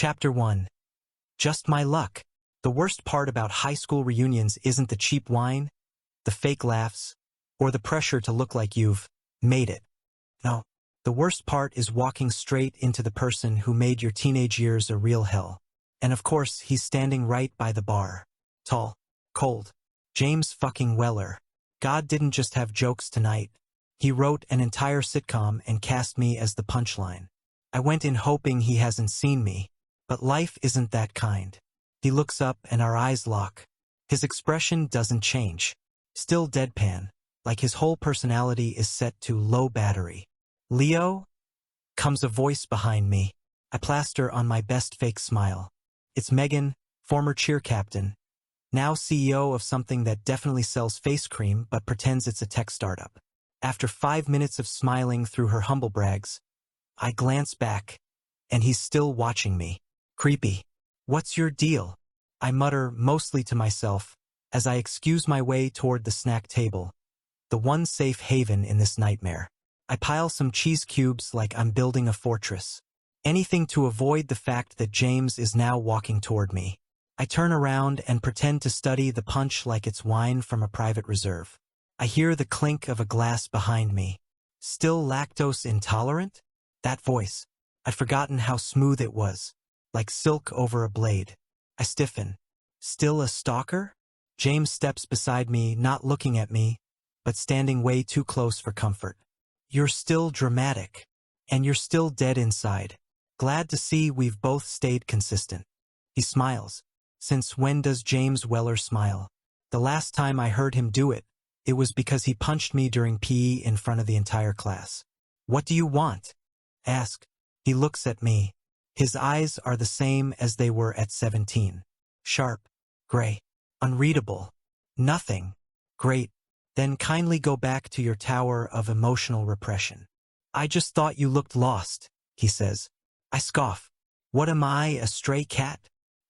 Chapter 1. Just my luck. The worst part about high school reunions isn't the cheap wine, the fake laughs, or the pressure to look like you've made it. No, the worst part is walking straight into the person who made your teenage years a real hell. And of course, he's standing right by the bar. Tall, cold. James fucking Weller. God didn't just have jokes tonight. He wrote an entire sitcom and cast me as the punchline. I went in hoping he hasn't seen me, but life isn't that kind. He looks up and our eyes lock. His expression doesn't change. Still deadpan, like his whole personality is set to low battery. Leo? Comes a voice behind me. I plaster on my best fake smile. It's Megan, former cheer captain, now CEO of something that definitely sells face cream but pretends it's a tech startup. After 5 minutes of smiling through her humble brags, I glance back, and he's still watching me. Creepy. What's your deal? I mutter mostly to myself as I excuse my way toward the snack table, the one safe haven in this nightmare. I pile some cheese cubes like I'm building a fortress. Anything to avoid the fact that James is now walking toward me. I turn around and pretend to study the punch like it's wine from a private reserve. I hear the clink of a glass behind me. Still lactose intolerant? That voice. I'd forgotten how smooth it was, like silk over a blade. I stiffen. Still a stalker? James steps beside me, not looking at me, but standing way too close for comfort. You're still dramatic, and you're still dead inside. Glad to see we've both stayed consistent. He smiles. Since when does James Weller smile? The last time I heard him do it, it was because he punched me during PE in front of the entire class. What do you want? Ask. He looks at me. His eyes are the same as they were at 17. Sharp, gray, unreadable. Nothing. Great. Then kindly go back to your tower of emotional repression. I just thought you looked lost, he says. I scoff. What am I, a stray cat?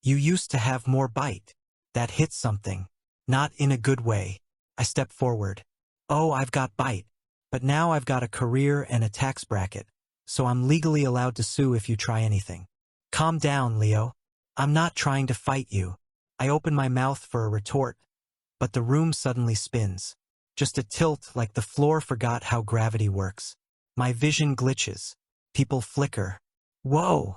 You used to have more bite. That hits something. Not in a good way. I step forward. Oh, I've got bite. But now I've got a career and a tax bracket, so I'm legally allowed to sue if you try anything. Calm down, Leo. I'm not trying to fight you. I open my mouth for a retort, but the room suddenly spins. Just a tilt like the floor forgot how gravity works. My vision glitches. People flicker. Whoa!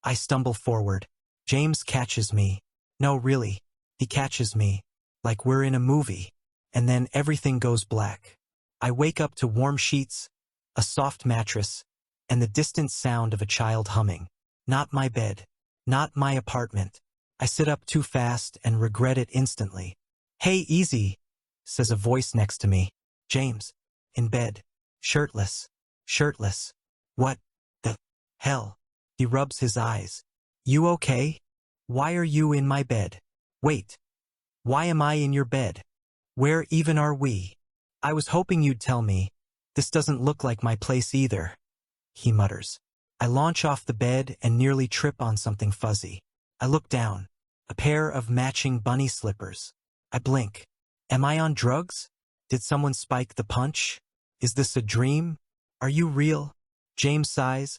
I stumble forward. James catches me. No, really. He catches me. Like we're in a movie. And then everything goes black. I wake up to warm sheets, a soft mattress, and the distant sound of a child humming. Not my bed. Not my apartment. I sit up too fast and regret it instantly. Hey, easy, says a voice next to me. James. In bed. Shirtless. Shirtless. What the hell? He rubs his eyes. You okay? Why are you in my bed? Wait. Why am I in your bed? Where even are we? I was hoping you'd tell me. This doesn't look like my place either, he mutters. I launch off the bed and nearly trip on something fuzzy. I look down. A pair of matching bunny slippers. I blink. Am I on drugs? Did someone spike the punch? Is this a dream? Are you real? James sighs,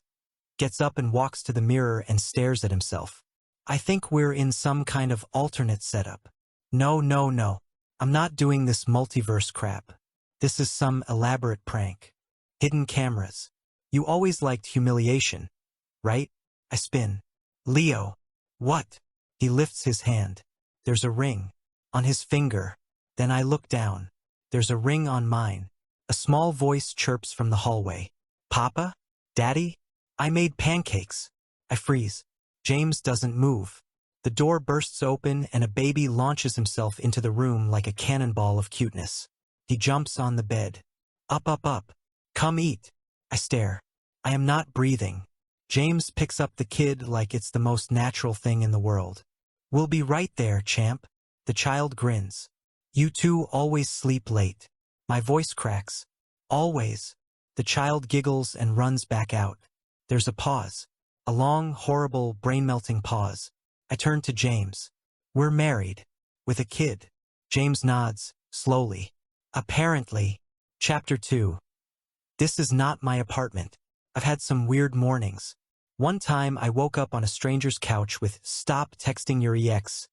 gets up and walks to the mirror and stares at himself. I think we're in some kind of alternate setup. No, no, no. I'm not doing this multiverse crap. This is some elaborate prank. Hidden cameras. You always liked humiliation, right? I spin. Leo. What? He lifts his hand. There's a ring. On his finger. Then I look down. There's a ring on mine. A small voice chirps from the hallway. Papa? Daddy? I made pancakes. I freeze. James doesn't move. The door bursts open and a baby launches himself into the room like a cannonball of cuteness. He jumps on the bed. Up, up, up. Come eat. I stare. I am not breathing. James picks up the kid like it's the most natural thing in the world. We'll be right there, champ. The child grins. You two always sleep late. My voice cracks. Always. The child giggles and runs back out. There's a pause. A long, horrible, brain-melting pause. I turn to James. We're married. With a kid. James nods, slowly. Apparently. Chapter 2. This is not my apartment. I've had some weird mornings. One time I woke up on a stranger's couch with "Stop texting your ex"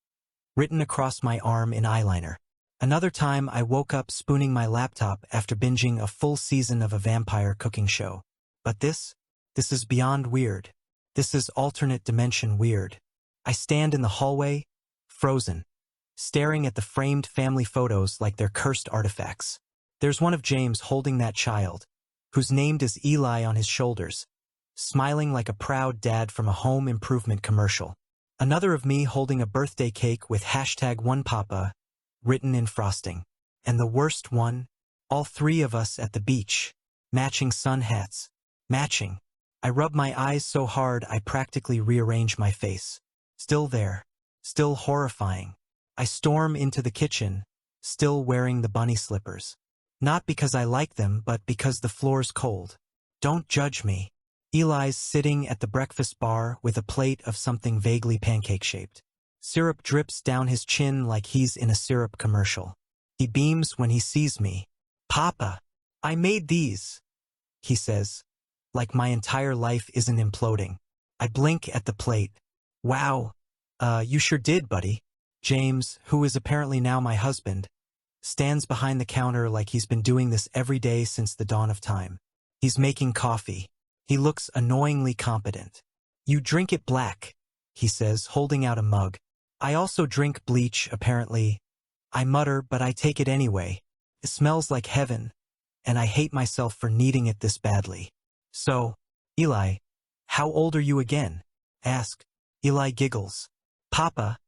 written across my arm in eyeliner. Another time I woke up spooning my laptop after binging a full season of a vampire cooking show. But this is beyond weird. This is alternate dimension weird. I stand in the hallway, frozen, staring at the framed family photos like they're cursed artifacts. There's one of James holding that child, who's named as Eli, on his shoulders, smiling like a proud dad from a home improvement commercial. Another of me holding a birthday cake with #OnePapa written in frosting. And the worst one, all three of us at the beach, matching sun hats. Matching. I rub my eyes so hard I practically rearrange my face. Still there. Still horrifying. I storm into the kitchen, still wearing the bunny slippers. Not because I like them, but because the floor's cold. Don't judge me. Eli's sitting at the breakfast bar with a plate of something vaguely pancake-shaped. Syrup drips down his chin like he's in a syrup commercial. He beams when he sees me. "Papa, I made these," he says, like my entire life isn't imploding. I blink at the plate. "Wow, you sure did, buddy." James, who is apparently now my husband, stands behind the counter like he's been doing this every day since the dawn of time. He's making coffee. He looks annoyingly competent. "You drink it black," he says, holding out a mug. "I also drink bleach, apparently." I mutter, but I take it anyway. It smells like heaven, and I hate myself for needing it this badly. "So, Eli, how old are you again?" ask. Eli giggles. "Papa,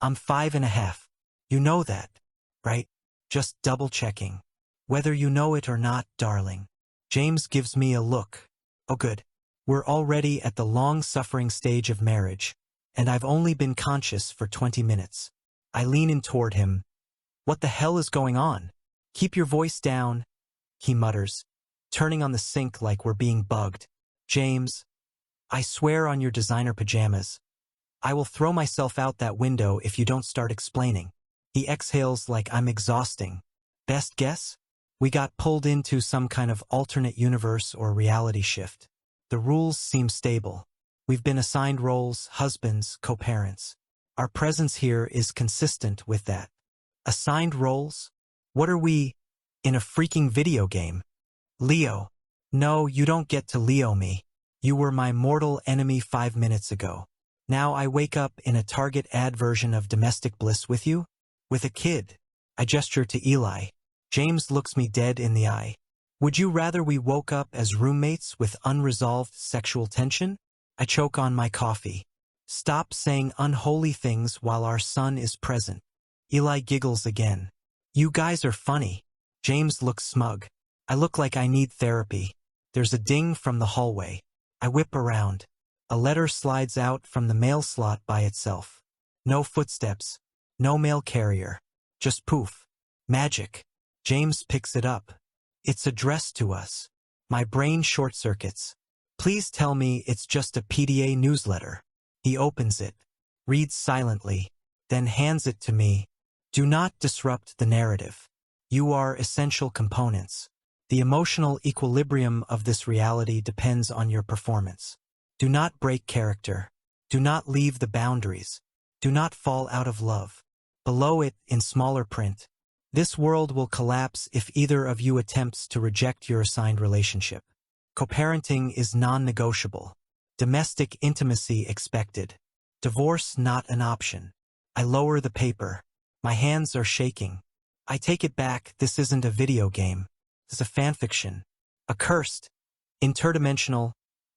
I'm 5.5. You know that, right? Just double-checking. Whether you know it or not, darling." James gives me a look. Oh good. We're already at the long-suffering stage of marriage, and I've only been conscious for 20 minutes. I lean in toward him. "What the hell is going on?" "Keep your voice down," he mutters, turning on the sink like we're being bugged. "James, I swear on your designer pajamas, I will throw myself out that window if you don't start explaining." He exhales like I'm exhausting. "Best guess? We got pulled into some kind of alternate universe or reality shift. The rules seem stable. We've been assigned roles, husbands, co-parents. Our presence here is consistent with that." Assigned roles? What are we, in a freaking video game? "Leo. No, you don't get to Leo me. You were my mortal enemy 5 minutes ago. Now I wake up in a Target ad version of Domestic Bliss with you? With a kid." I gesture to Eli. James looks me dead in the eye. "Would you rather we woke up as roommates with unresolved sexual tension?" I choke on my coffee. "Stop saying unholy things while our son is present." Eli giggles again. "You guys are funny." James looks smug. I look like I need therapy. There's a ding from the hallway. I whip around. A letter slides out from the mail slot by itself. No footsteps. No mail carrier. Just poof. Magic. James picks it up. It's addressed to us. My brain short-circuits. "Please tell me it's just a PDA newsletter." He opens it, reads silently, then hands it to me. "Do not disrupt the narrative. You are essential components. The emotional equilibrium of this reality depends on your performance. Do not break character. Do not leave the boundaries. Do not fall out of love." Below it, in smaller print, "This world will collapse if either of you attempts to reject your assigned relationship. Co-parenting is non-negotiable. Domestic intimacy expected. Divorce not an option." I lower the paper. My hands are shaking. I take it back. This isn't a video game. It's a fanfiction. A cursed, interdimensional,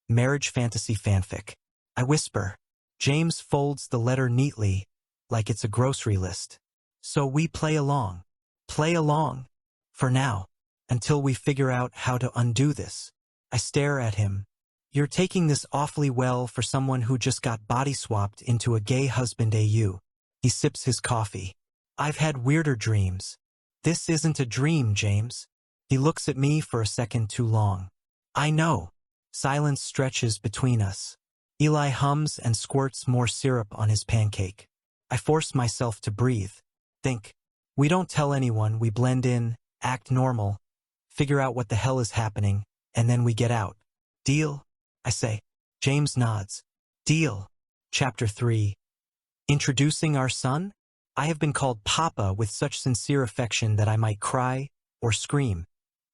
marriage fantasy fanfic. I whisper. James folds the letter neatly, like it's a grocery list. "So we play along. Play along. For now. Until we figure out how to undo this." I stare at him. "You're taking this awfully well for someone who just got body swapped into a gay husband AU. He sips his coffee. "I've had weirder dreams." "This isn't a dream, James." He looks at me for a second too long. "I know." Silence stretches between us. Eli hums and squirts more syrup on his pancake. I force myself to breathe. Think. We don't tell anyone, we blend in, act normal, figure out what the hell is happening, and then we get out. "Deal?" I say. James nods. Deal. Chapter 3. Introducing our son? I have been called Papa with such sincere affection that I might cry or scream,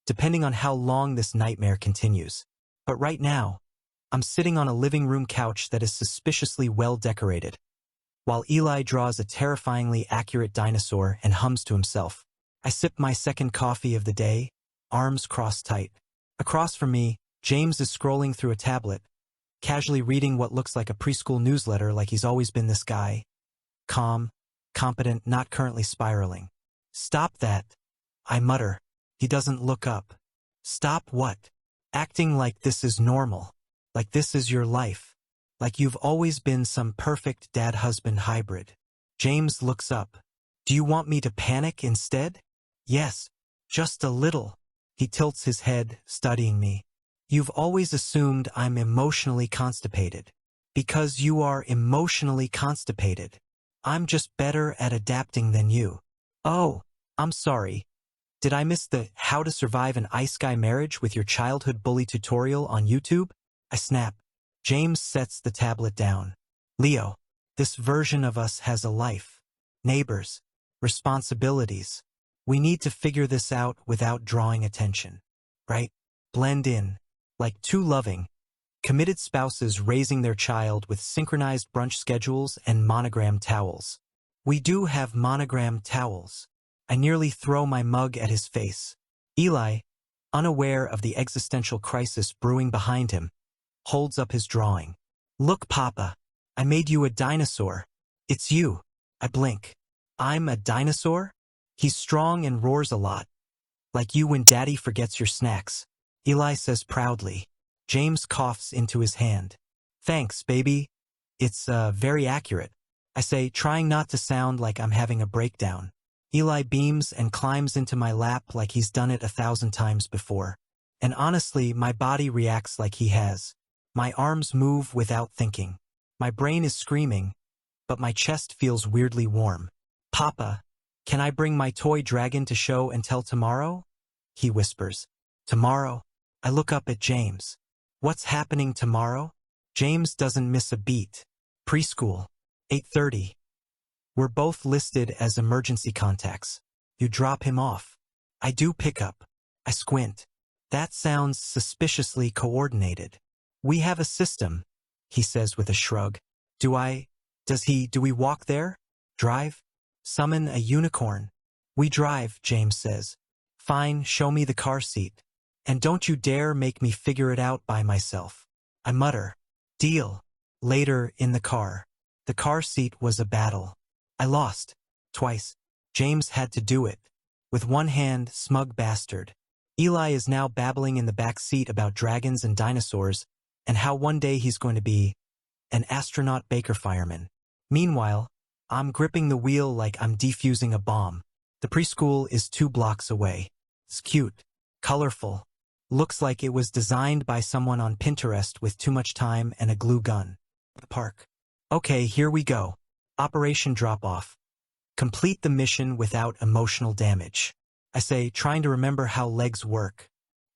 depending on how long this nightmare continues. But right now, I'm sitting on a living room couch that is suspiciously well decorated, while Eli draws a terrifyingly accurate dinosaur and hums to himself. I sip my second coffee of the day, arms crossed tight. Across from me, James is scrolling through a tablet, casually reading what looks like a preschool newsletter like he's always been this guy. Calm, competent, not currently spiraling. Stop that, I mutter. He doesn't look up. Stop what? Acting like this is normal. Like this is your life. Like you've always been some perfect dad-husband hybrid. James looks up. Do you want me to panic instead? Yes, just a little. He tilts his head, studying me. You've always assumed I'm emotionally constipated. Because you are emotionally constipated. I'm just better at adapting than you. Oh, I'm sorry. Did I miss the How to Survive an Ice Guy Marriage with Your Childhood Bully tutorial on YouTube? I snap. James sets the tablet down. Leo, this version of us has a life. Neighbors. Responsibilities. We need to figure this out without drawing attention. Right? Blend in. Like two loving, committed spouses raising their child with synchronized brunch schedules and monogrammed towels. We do have monogrammed towels. I nearly throw my mug at his face. Eli, unaware of the existential crisis brewing behind him, holds up his drawing. Look, Papa, I made you a dinosaur. It's you. I blink. I'm a dinosaur? He's strong and roars a lot. Like you when Daddy forgets your snacks. Eli says proudly. James coughs into his hand. Thanks, baby. It's, very accurate. I say, trying not to sound like I'm having a breakdown. Eli beams and climbs into my lap like he's done it 1,000 times before. And honestly, my body reacts like he has. My arms move without thinking. My brain is screaming, but my chest feels weirdly warm. Papa, can I bring my toy dragon to show and tell tomorrow? He whispers. Tomorrow? I look up at James. What's happening tomorrow? James doesn't miss a beat. Preschool. 8:30. We're both listed as emergency contacts. You drop him off. I do pick up. I squint. That sounds suspiciously coordinated. We have a system, he says with a shrug. Do we walk there? Drive? Summon a unicorn? We drive, James says. Fine, show me the car seat. And don't you dare make me figure it out by myself. I mutter. Deal. Later, in the car. The car seat was a battle. I lost. Twice. James had to do it. With one hand, smug bastard. Eli is now babbling in the back seat about dragons and dinosaurs, and how one day he's going to be an astronaut baker fireman. Meanwhile, I'm gripping the wheel like I'm defusing a bomb. The preschool is 2 blocks away. It's cute. Colorful. Looks like it was designed by someone on Pinterest with too much time and a glue gun. Park. Okay, here we go. Operation Drop-Off. Complete the mission without emotional damage. I say, trying to remember how legs work.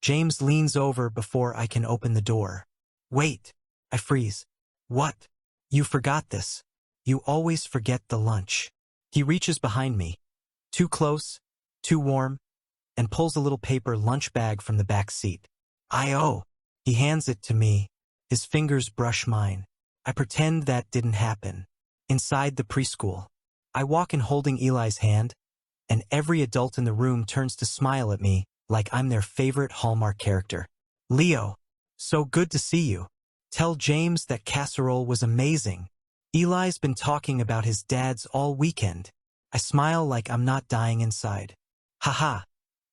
James leans over before I can open the door. Wait. I freeze. What? You forgot this. You always forget the lunch. He reaches behind me. Too close, too warm, and pulls a little paper lunch bag from the back seat. I-oh. He hands it to me. His fingers brush mine. I pretend that didn't happen. Inside the preschool, I walk in holding Eli's hand, and every adult in the room turns to smile at me like I'm their favorite Hallmark character. Leo, so good to see you. Tell James that casserole was amazing. Eli's been talking about his dad's all weekend. I smile like I'm not dying inside. Haha.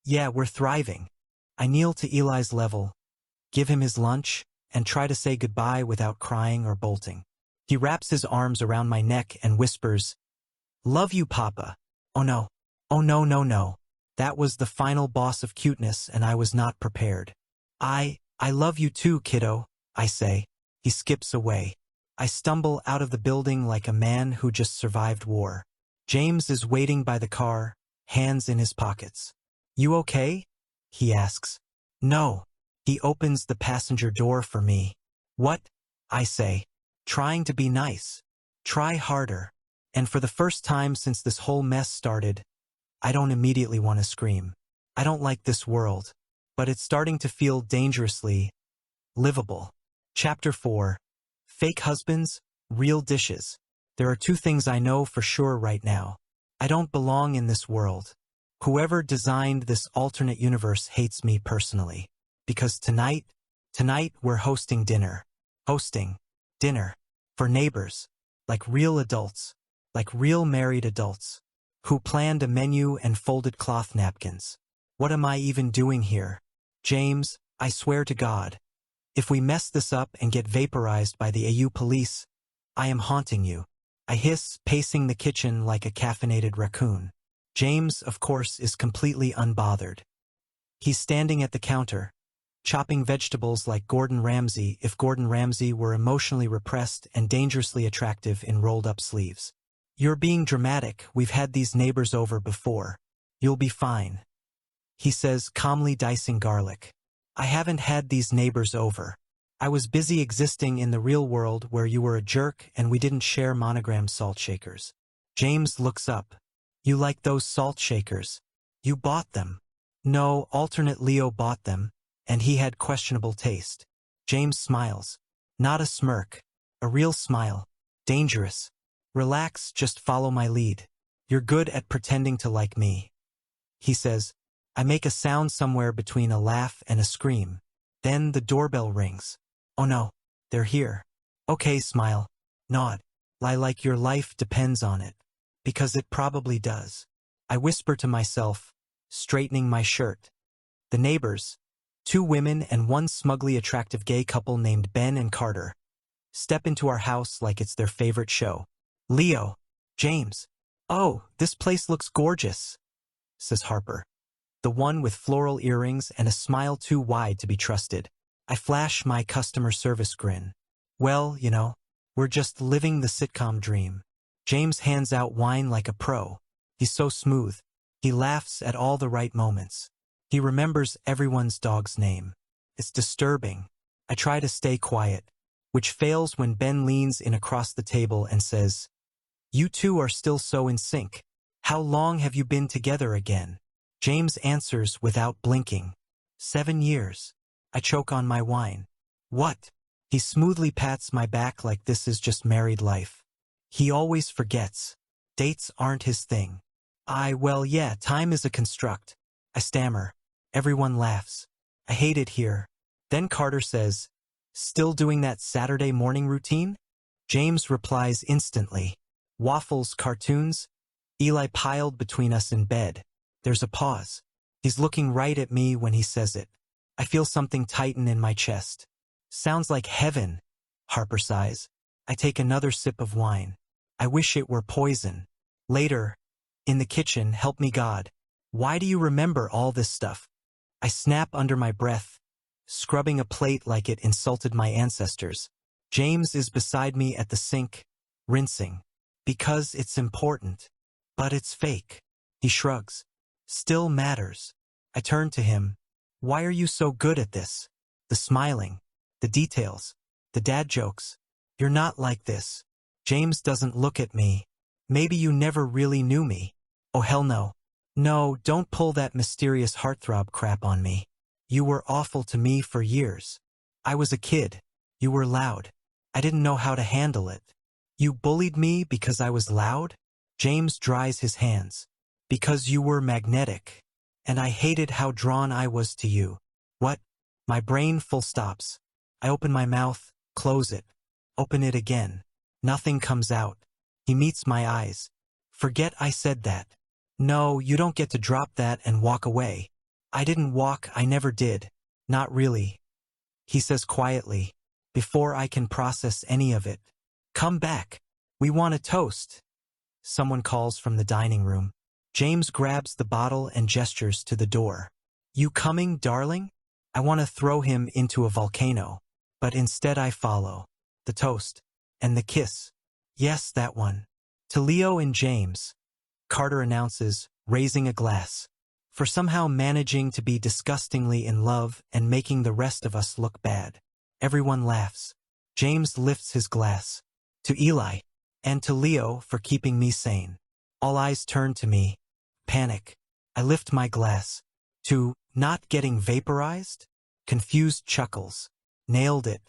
Yeah, we're thriving. I kneel to Eli's level, give him his lunch, and try to say goodbye without crying or bolting. He wraps his arms around my neck and whispers, Love you, Papa. Oh no. Oh no, no, no. That was the final boss of cuteness and I was not prepared. I love you too, kiddo, I say. He skips away. I stumble out of the building like a man who just survived war. James is waiting by the car, hands in his pockets. You okay? He asks. No. He opens the passenger door for me. What? I say, trying to be nice. Try harder. And for the first time since this whole mess started, I don't immediately want to scream. I don't like this world, but it's starting to feel dangerously livable. Chapter 4. Fake husbands, real dishes. There are two things I know for sure right now. I don't belong in this world. Whoever designed this alternate universe hates me personally. Because tonight we're hosting dinner. Hosting dinner for neighbors, like real adults, like real married adults, who planned a menu and folded cloth napkins. What am I even doing here? James, I swear to God, if we mess this up and get vaporized by the AU police, I am haunting you. I hiss, pacing the kitchen like a caffeinated raccoon. James, of course, is completely unbothered. He's standing at the counter, chopping vegetables like Gordon Ramsay if Gordon Ramsay were emotionally repressed and dangerously attractive in rolled-up sleeves. You're being dramatic. We've had these neighbors over before. You'll be fine, he says, calmly dicing garlic. I haven't had these neighbors over. I was busy existing in the real world where you were a jerk and we didn't share monogram salt shakers. James looks up. You like those salt shakers? You bought them. No, alternate Leo bought them, and he had questionable taste. James smiles. Not a smirk. A real smile. Dangerous. Relax, just follow my lead. You're good at pretending to like me. He says. I make a sound somewhere between a laugh and a scream. Then the doorbell rings. Oh no, they're here. Okay, smile. Nod. Lie like your life depends on it. Because it probably does. I whisper to myself, straightening my shirt. The neighbors, two women and one smugly attractive gay couple named Ben and Carter, step into our house like it's their favorite show. Leo. James. Oh, this place looks gorgeous, says Harper. The one with floral earrings and a smile too wide to be trusted. I flash my customer service grin. Well, you know, we're just living the sitcom dream. James hands out wine like a pro. He's so smooth. He laughs at all the right moments. He remembers everyone's dog's name. It's disturbing. I try to stay quiet, which fails when Ben leans in across the table and says, You two are still so in sync. How long have you been together again? James answers without blinking. 7 years. I choke on my wine. What? He smoothly pats my back like this is just married life. He always forgets. Dates aren't his thing. Well, yeah, time is a construct. I stammer. Everyone laughs. I hate it here. Then Carter says, Still doing that Saturday morning routine? James replies instantly. Waffles, cartoons? Eli piled between us in bed. There's a pause. He's looking right at me when he says it. I feel something tighten in my chest. Sounds like heaven, Harper sighs. I take another sip of wine. I wish it were poison. Later, in the kitchen, help me God. Why do you remember all this stuff? I snap under my breath, scrubbing a plate like it insulted my ancestors. James is beside me at the sink, rinsing. Because it's important. But it's fake. He shrugs. Still matters. I turn to him. Why are you so good at this? The smiling. The details. The dad jokes. You're not like this. James doesn't look at me. Maybe you never really knew me. Oh hell no. No, don't pull that mysterious heartthrob crap on me. You were awful to me for years. I was a kid. You were loud. I didn't know how to handle it. You bullied me because I was loud? James dries his hands. Because you were magnetic. And I hated how drawn I was to you. What? My brain full stops. I open my mouth, close it. Open it again. Nothing comes out. He meets my eyes. Forget I said that. No, you don't get to drop that and walk away. I didn't walk, I never did. Not really. He says quietly, before I can process any of it. Come back. We want a toast. Someone calls from the dining room. James grabs the bottle and gestures to the door. You coming, darling? I want to throw him into a volcano. But instead I follow. The toast. And the kiss. Yes, that one. To Leo and James. Carter announces, raising a glass. For somehow managing to be disgustingly in love and making the rest of us look bad. Everyone laughs. James lifts his glass. To Eli. And to Leo for keeping me sane. All eyes turn to me. Panic. I lift my glass. To not getting vaporized? Confused chuckles. Nailed it.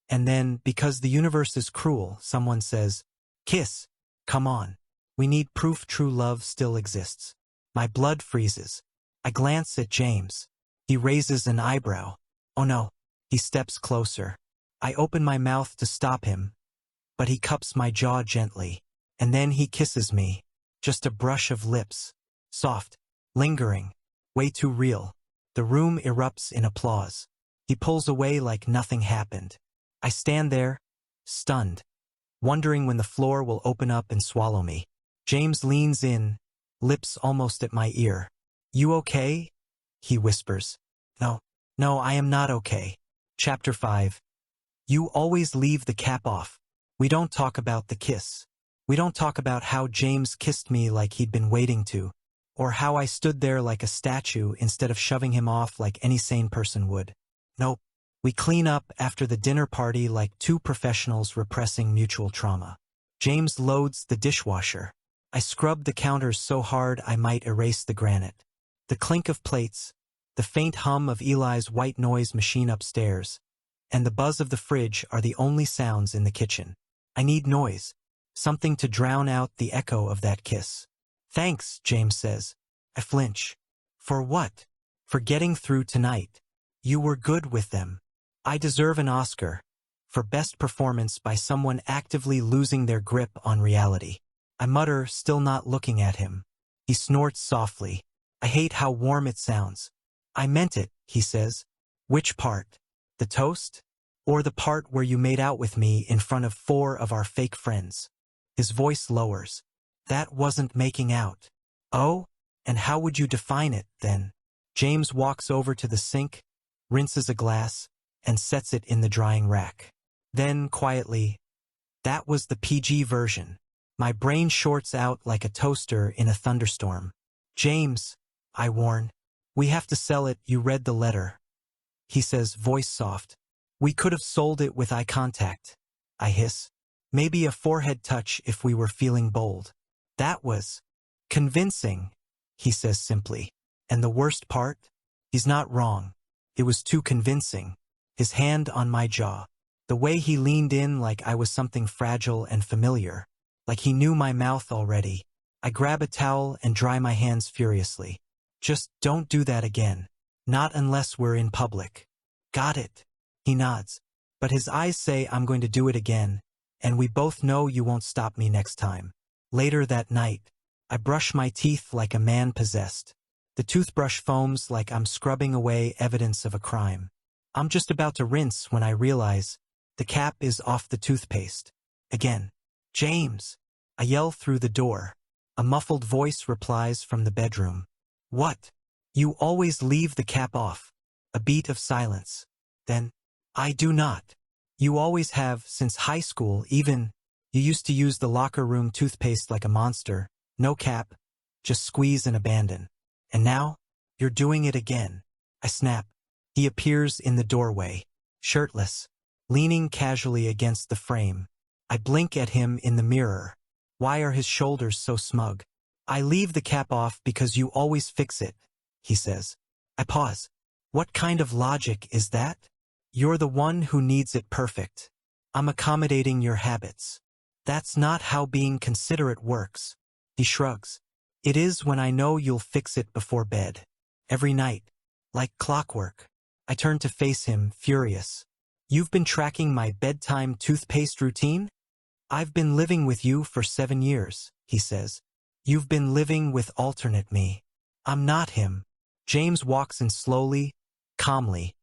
And then, because the universe is cruel, someone says, kiss. Come on. We need proof true love still exists. My blood freezes. I glance at James. He raises an eyebrow. Oh no. He steps closer. I open my mouth to stop him, but he cups my jaw gently. And then he kisses me. Just a brush of lips. Soft. Lingering. Way too real. The room erupts in applause. He pulls away like nothing happened. I stand there, stunned, wondering when the floor will open up and swallow me. James leans in, lips almost at my ear. You okay? He whispers. No, I am not okay. Chapter 5. You always leave the cap off. We don't talk about the kiss. We don't talk about how James kissed me like he'd been waiting to, or how I stood there like a statue instead of shoving him off like any sane person would. Nope. We clean up after the dinner party like two professionals repressing mutual trauma. James loads the dishwasher. I scrub the counters so hard I might erase the granite. The clink of plates, the faint hum of Eli's white noise machine upstairs, and the buzz of the fridge are the only sounds in the kitchen. I need noise, something to drown out the echo of that kiss. Thanks, James says. I flinch. For what? For getting through tonight. You were good with them. I deserve an Oscar for best performance by someone actively losing their grip on reality. I mutter, still not looking at him. He snorts softly. I hate how warm it sounds. I meant it, he says. Which part? The toast? Or the part where you made out with me in front of 4 of our fake friends? His voice lowers. That wasn't making out. Oh? And how would you define it, then? James walks over to the sink, rinses a glass, and sets it in the drying rack. Then, quietly, that was the PG version. My brain shorts out like a toaster in a thunderstorm. James, I warn. We have to sell it, you read the letter. He says, voice soft. We could have sold it with eye contact. I hiss. Maybe a forehead touch if we were feeling bold. That was convincing, he says simply. And the worst part? He's not wrong. It was too convincing. His hand on my jaw. The way he leaned in like I was something fragile and familiar. Like he knew my mouth already. I grab a towel and dry my hands furiously. Just don't do that again. Not unless we're in public. Got it. He nods. But his eyes say I'm going to do it again, and we both know you won't stop me next time. Later that night, I brush my teeth like a man possessed. The toothbrush foams like I'm scrubbing away evidence of a crime. I'm just about to rinse when I realize the cap is off the toothpaste. Again. James! I yell through the door. A muffled voice replies from the bedroom. What? You always leave the cap off. A beat of silence. Then, I do not. You always have since high school, even. You used to use the locker room toothpaste like a monster. No cap. Just squeeze and abandon. And now, you're doing it again. I snap. He appears in the doorway, shirtless, leaning casually against the frame. I blink at him in the mirror. Why are his shoulders so smug? I leave the cap off because you always fix it, he says. I pause. What kind of logic is that? You're the one who needs it perfect. I'm accommodating your habits. That's not how being considerate works. He shrugs. It is when I know you'll fix it before bed. Every night. Like clockwork. I turn to face him, furious. You've been tracking my bedtime toothpaste routine? I've been living with you for 7 years, he says. You've been living with alternate me. I'm not him. James walks in slowly, calmly,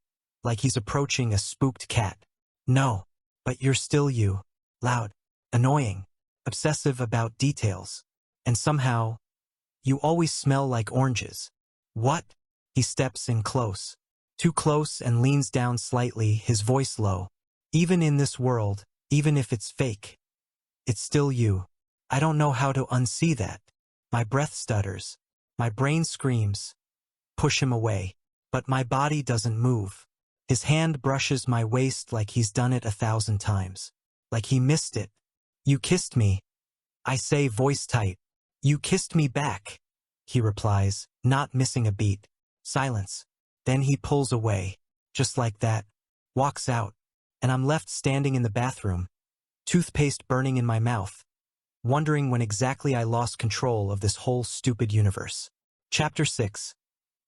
like he's approaching a spooked cat. No, but you're still you. Loud, annoying, obsessive about details. And somehow, you always smell like oranges. What? He steps in close. Too close and leans down slightly, his voice low. Even in this world, even if it's fake, it's still you. I don't know how to unsee that. My breath stutters. My brain screams. Push him away. But my body doesn't move. His hand brushes my waist like he's done it 1,000 times. Like he missed it. You kissed me. I say, voice tight. You kissed me back. He replies, not missing a beat. Silence. Then he pulls away. Just like that. Walks out. And I'm left standing in the bathroom. Toothpaste burning in my mouth. Wondering when exactly I lost control of this whole stupid universe. Chapter 6.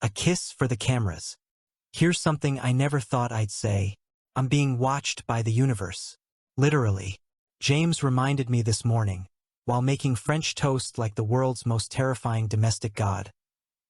A kiss for the cameras. Here's something I never thought I'd say. I'm being watched by the universe. Literally. James reminded me this morning, while making French toast like the world's most terrifying domestic god,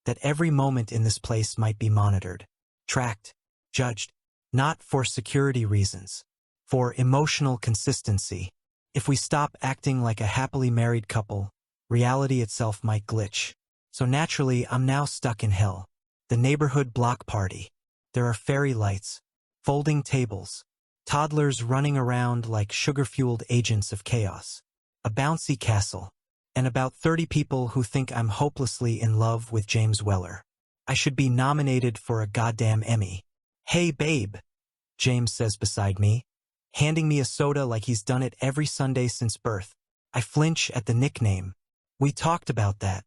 that every moment in this place might be monitored, tracked, judged, not for security reasons, for emotional consistency. If we stop acting like a happily married couple, reality itself might glitch. So naturally, I'm now stuck in hell. The neighborhood block party. There are fairy lights, folding tables, toddlers running around like sugar-fueled agents of chaos, a bouncy castle, and about 30 people who think I'm hopelessly in love with James Weller. I should be nominated for a goddamn Emmy. Hey babe, James says beside me, handing me a soda like he's done it every Sunday since birth. I flinch at the nickname. We talked about that.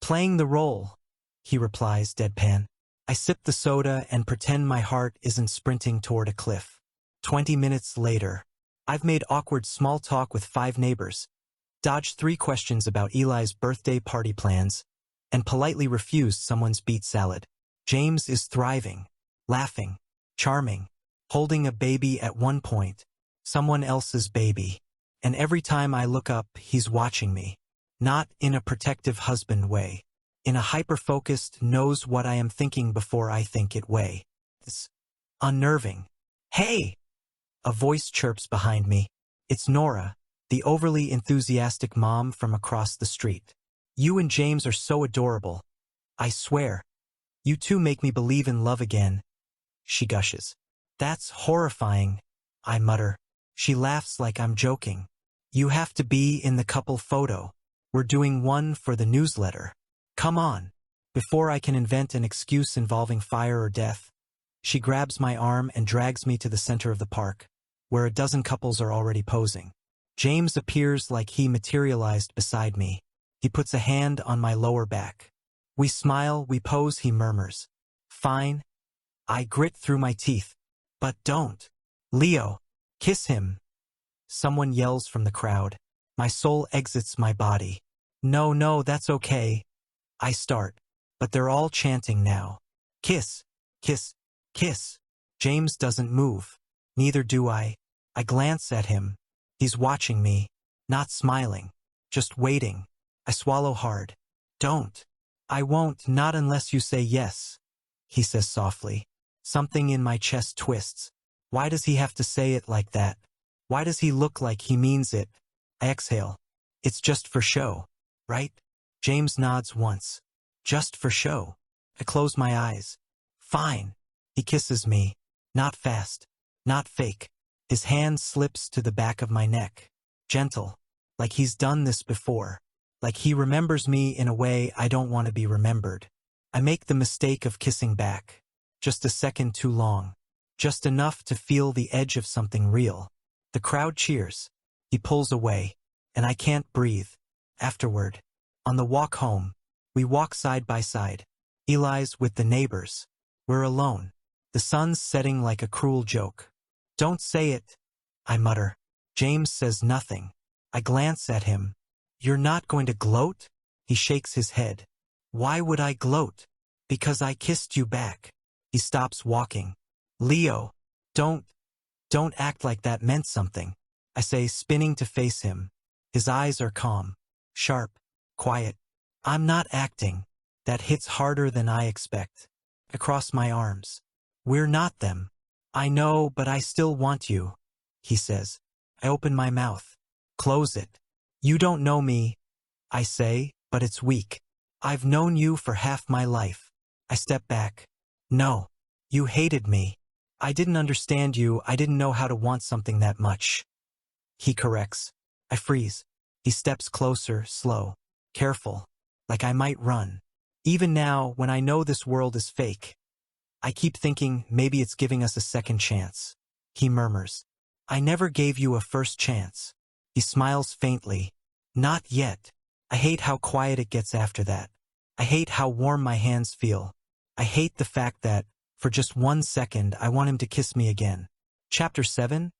Playing the role, he replies deadpan. I sip the soda and pretend my heart isn't sprinting toward a cliff. 20 minutes later, I've made awkward small talk with 5 neighbors, dodged 3 questions about Eli's birthday party plans, and politely refused someone's beet salad. James is thriving, laughing, charming, holding a baby at one point, someone else's baby, and every time I look up, he's watching me. Not in a protective husband way. In a hyper-focused, knows what I am thinking before I think it way. It's unnerving. Hey! A voice chirps behind me. It's Nora, the overly enthusiastic mom from across the street. You and James are so adorable. I swear. You two make me believe in love again. She gushes. That's horrifying, I mutter. She laughs like I'm joking. You have to be in the couple photo. We're doing one for the newsletter. Come on. Before I can invent an excuse involving fire or death, she grabs my arm and drags me to the center of the park, where a dozen couples are already posing. James appears like he materialized beside me. He puts a hand on my lower back. We smile, we pose, he murmurs. Fine. I grit through my teeth. But don't. Leo, kiss him. Someone yells from the crowd. My soul exits my body. No, that's okay. I start, but they're all chanting now. Kiss, kiss, kiss. James doesn't move. Neither do I. I glance at him. He's watching me, not smiling, just waiting. I swallow hard. Don't. I won't, not unless you say yes, he says softly. Something in my chest twists. Why does he have to say it like that? Why does he look like he means it? I exhale. It's just for show, right? James nods once. Just for show. I close my eyes. Fine. He kisses me. Not fast. Not fake. His hand slips to the back of my neck. Gentle. Like he's done this before. Like he remembers me in a way I don't want to be remembered. I make the mistake of kissing back. Just a second too long. Just enough to feel the edge of something real. The crowd cheers. He pulls away. And I can't breathe. Afterward, on the walk home, we walk side by side. Eli's with the neighbors. We're alone. The sun's setting like a cruel joke. Don't say it, I mutter. James says nothing. I glance at him. You're not going to gloat? He shakes his head. Why would I gloat? Because I kissed you back. He stops walking. Leo, don't act like that meant something, I say, spinning to face him. His eyes are calm, sharp, quiet. I'm not acting. That hits harder than I expect. I cross my arms. We're not them. I know, but I still want you, he says. I open my mouth. Close it. You don't know me, I say, but it's weak. I've known you for half my life. I step back. No. You hated me. I didn't understand you. I didn't know how to want something that much. He corrects. I freeze. He steps closer, slow, careful, like I might run. Even now, when I know this world is fake, I keep thinking maybe it's giving us a second chance. He murmurs. I never gave you a first chance. He smiles faintly. Not yet. I hate how quiet it gets after that. I hate how warm my hands feel. I hate the fact that, for just 1 second, I want him to kiss me again. Chapter 7?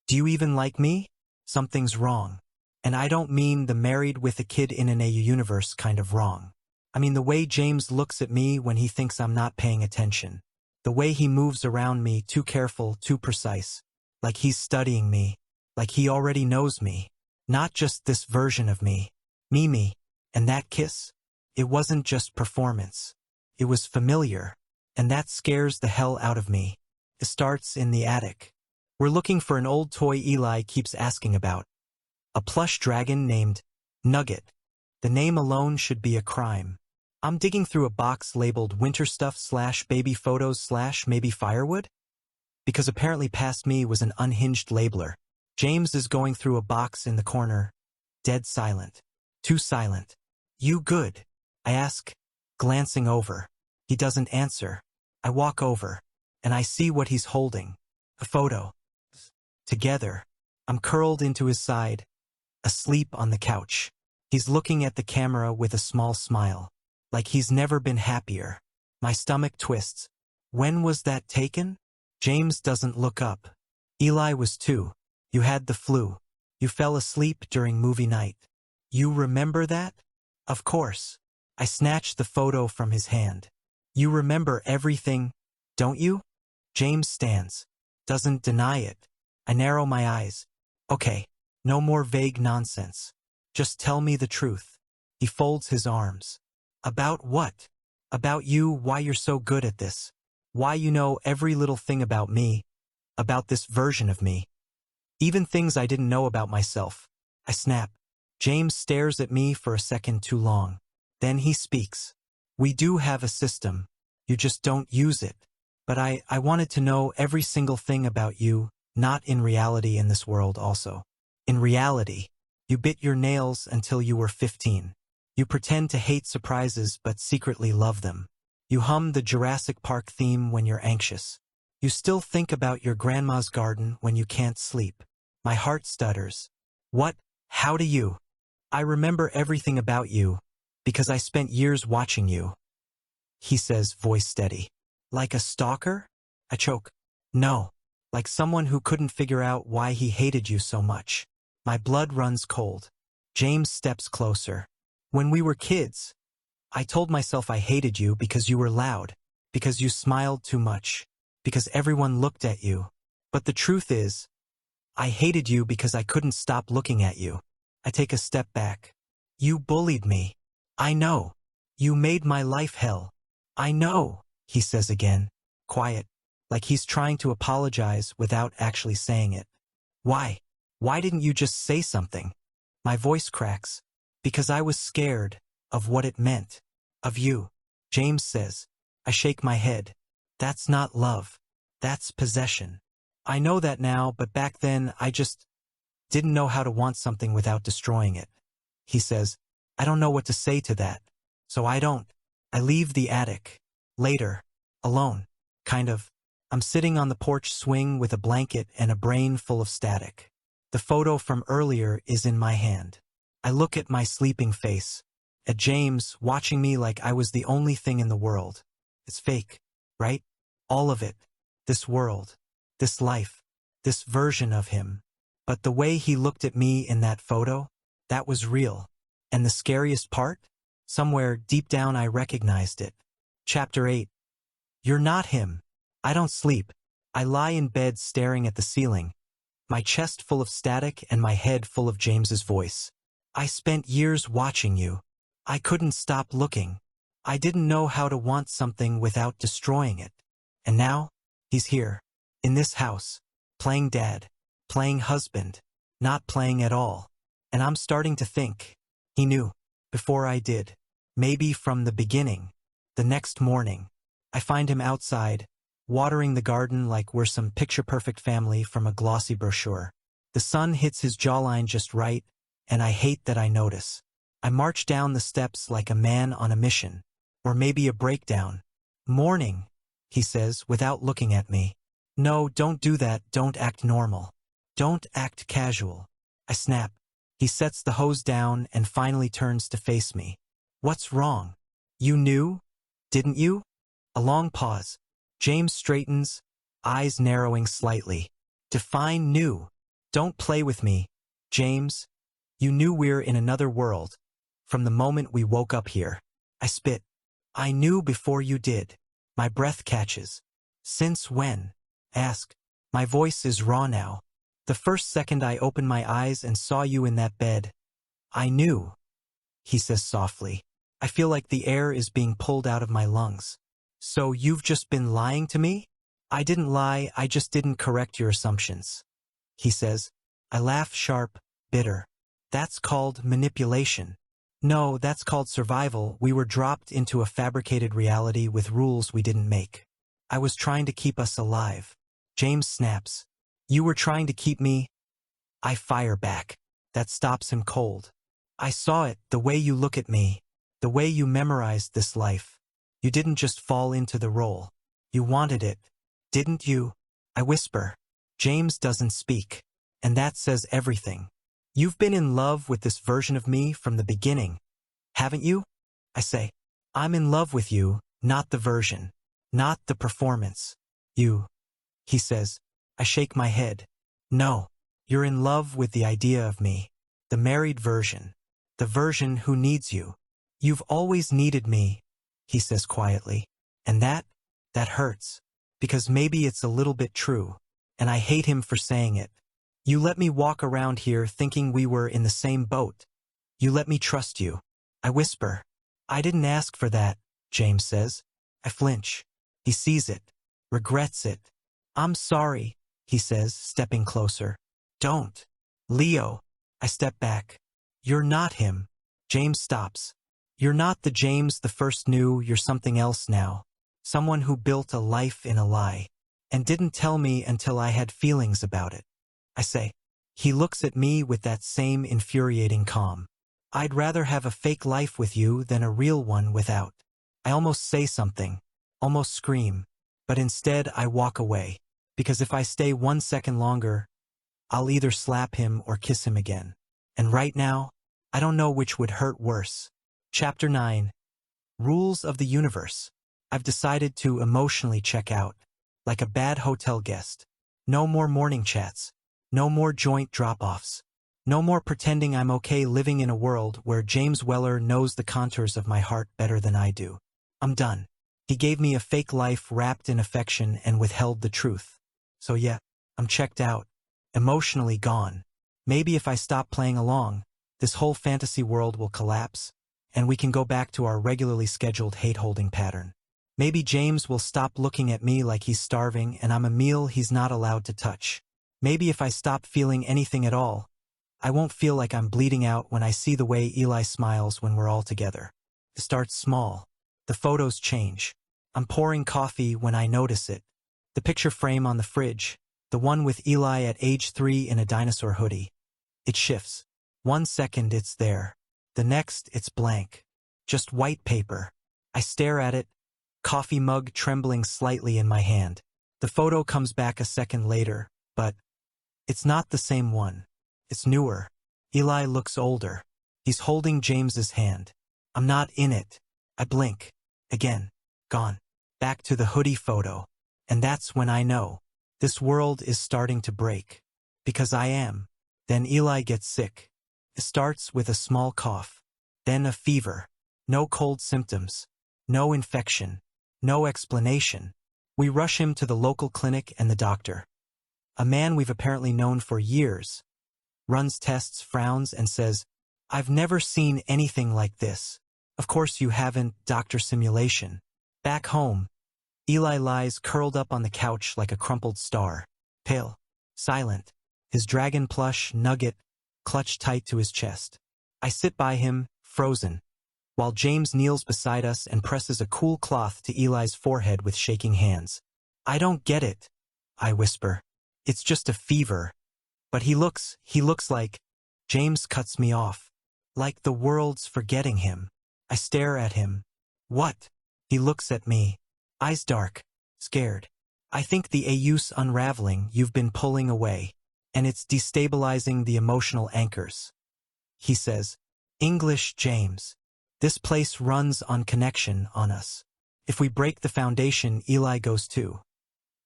Do you even like me? Something's wrong. And I don't mean the married with a kid in an AU universe kind of wrong. I mean the way James looks at me when he thinks I'm not paying attention. The way he moves around me, too careful, too precise. Like he's studying me. Like he already knows me. Not just this version of me. Me. And that kiss? It wasn't just performance. It was familiar. And that scares the hell out of me. It starts in the attic. We're looking for an old toy Eli keeps asking about. A plush dragon named Nugget. The name alone should be a crime. I'm digging through a box labeled winter stuff / baby photos / maybe firewood? Because apparently past me was an unhinged labeler. James is going through a box in the corner. Dead silent. Too silent. You good? I ask, glancing over. He doesn't answer. I walk over, and I see what he's holding. A photo. Together. I'm curled into his side, asleep on the couch. He's looking at the camera with a small smile. Like he's never been happier. My stomach twists. When was that taken? James doesn't look up. Eli was 2. You had the flu. You fell asleep during movie night. You remember that? Of course. I snatched the photo from his hand. You remember everything, don't you? James stands. Doesn't deny it. I narrow my eyes. Okay, no more vague nonsense. Just tell me the truth. He folds his arms. About what? About you, why you're so good at this. Why you know every little thing about me. About this version of me. Even things I didn't know about myself. I snap. James stares at me for a second too long. Then he speaks. We do have a system. You just don't use it. But I wanted to know every single thing about you, not in reality in this world also. In reality, you bit your nails until you were 15. You pretend to hate surprises but secretly love them. You hum the Jurassic Park theme when you're anxious. You still think about your grandma's garden when you can't sleep. My heart stutters. What? How do you? I remember everything about you, because I spent years watching you. He says, voice steady. Like a stalker? I choke. No. Like someone who couldn't figure out why he hated you so much. My blood runs cold. James steps closer. When we were kids, I told myself I hated you because you were loud, because you smiled too much, because everyone looked at you. But the truth is, I hated you because I couldn't stop looking at you. I take a step back. You bullied me. I know. You made my life hell. I know, he says again, quiet, like he's trying to apologize without actually saying it. Why? Why didn't you just say something? My voice cracks. Because I was scared of what it meant. Of you. James says. I shake my head. That's not love. That's possession. I know that now, but back then I just didn't know how to want something without destroying it. He says, I don't know what to say to that. So I don't. I leave the attic. Later. Alone. Kind of. I'm sitting on the porch swing with a blanket and a brain full of static. The photo from earlier is in my hand. I look at my sleeping face. At James, watching me like I was the only thing in the world. It's fake, right? All of it. This world. This life. This version of him. But the way he looked at me in that photo, that was real. And the scariest part? Somewhere deep down I recognized it. Chapter 8. You're not him. I don't sleep. I lie in bed staring at the ceiling. My chest full of static and my head full of James's voice. I spent years watching you. I couldn't stop looking. I didn't know how to want something without destroying it. And now, he's here. In this house. Playing dad. Playing husband. Not playing at all. And I'm starting to think. He knew. Before I did. Maybe from the beginning. The next morning. I find him outside, watering the garden like we're some picture-perfect family from a glossy brochure. The sun hits his jawline just right, and I hate that I notice. I march down the steps like a man on a mission. Or maybe a breakdown. Morning, he says, without looking at me. No, don't do that, don't act normal. Don't act casual. I snap. He sets the hose down and finally turns to face me. What's wrong? You knew? Didn't you? A long pause. James straightens, eyes narrowing slightly. Define new. Don't play with me, James. You knew we're in another world. From the moment we woke up here. I spit. I knew before you did. My breath catches. Since when? Ask. My voice is raw now. The first second I opened my eyes and saw you in that bed. I knew, he says softly. I feel like the air is being pulled out of my lungs. So you've just been lying to me? I didn't lie, I just didn't correct your assumptions. He says. I laugh sharp, bitter. That's called manipulation. No, that's called survival. We were dropped into a fabricated reality with rules we didn't make. I was trying to keep us alive. James snaps. You were trying to keep me? I fire back. That stops him cold. I saw it, the way you look at me. The way you memorized this life. You didn't just fall into the role. You wanted it. Didn't you? I whisper. James doesn't speak. And that says everything. You've been in love with this version of me from the beginning, haven't you? I say. I'm in love with you, not the version. Not the performance. You. He says. I shake my head. No. You're in love with the idea of me. The married version. The version who needs you. You've always needed me, he says quietly. And that hurts. Because maybe it's a little bit true. And I hate him for saying it. You let me walk around here thinking we were in the same boat. You let me trust you. I whisper. I didn't ask for that, James says. I flinch. He sees it. Regrets it. I'm sorry, he says, stepping closer. Don't. Leo. I step back. You're not him. James stops. You're not the James the first knew, you're something else now. Someone who built a life in a lie. And didn't tell me until I had feelings about it. I say. He looks at me with that same infuriating calm. I'd rather have a fake life with you than a real one without. I almost say something. Almost scream. But instead I walk away. Because if I stay 1 second longer, I'll either slap him or kiss him again. And right now, I don't know which would hurt worse. Chapter 9. Rules of the Universe. I've decided to emotionally check out. Like a bad hotel guest. No more morning chats. No more joint drop-offs. No more pretending I'm okay living in a world where James Weller knows the contours of my heart better than I do. I'm done. He gave me a fake life wrapped in affection and withheld the truth. So yeah, I'm checked out. Emotionally gone. Maybe if I stop playing along, this whole fantasy world will collapse, and we can go back to our regularly scheduled hate-holding pattern. Maybe James will stop looking at me like he's starving and I'm a meal he's not allowed to touch. Maybe if I stop feeling anything at all, I won't feel like I'm bleeding out when I see the way Eli smiles when we're all together. It starts small. The photos change. I'm pouring coffee when I notice it. The picture frame on the fridge, the one with Eli at age 3 in a dinosaur hoodie. It shifts. 1 second it's there. The next it's blank. Just white paper. I stare at it, coffee mug trembling slightly in my hand. The photo comes back a second later, but it's not the same one. It's newer. Eli looks older. He's holding James's hand. I'm not in it. I blink. Again. Gone. Back to the hoodie photo. And that's when I know. This world is starting to break. Because I am. Then Eli gets sick. It starts with a small cough. Then a fever. No cold symptoms. No infection. No explanation. We rush him to the local clinic and the doctor. A man we've apparently known for years. Runs tests, frowns, and says, I've never seen anything like this. Of course you haven't, Dr. Simulation. Back home, Eli lies curled up on the couch like a crumpled star. Pale. Silent. His dragon plush nugget clutched tight to his chest. I sit by him, frozen, while James kneels beside us and presses a cool cloth to Eli's forehead with shaking hands. I don't get it, I whisper. It's just a fever. But he looks like... James cuts me off. Like the world's forgetting him. I stare at him. What? He looks at me. Eyes dark. scared. I think the ayus unraveling you've been pulling away, and it's destabilizing the emotional anchors. He says, English, James. This place runs on connection on us. If we break the foundation, Eli goes too.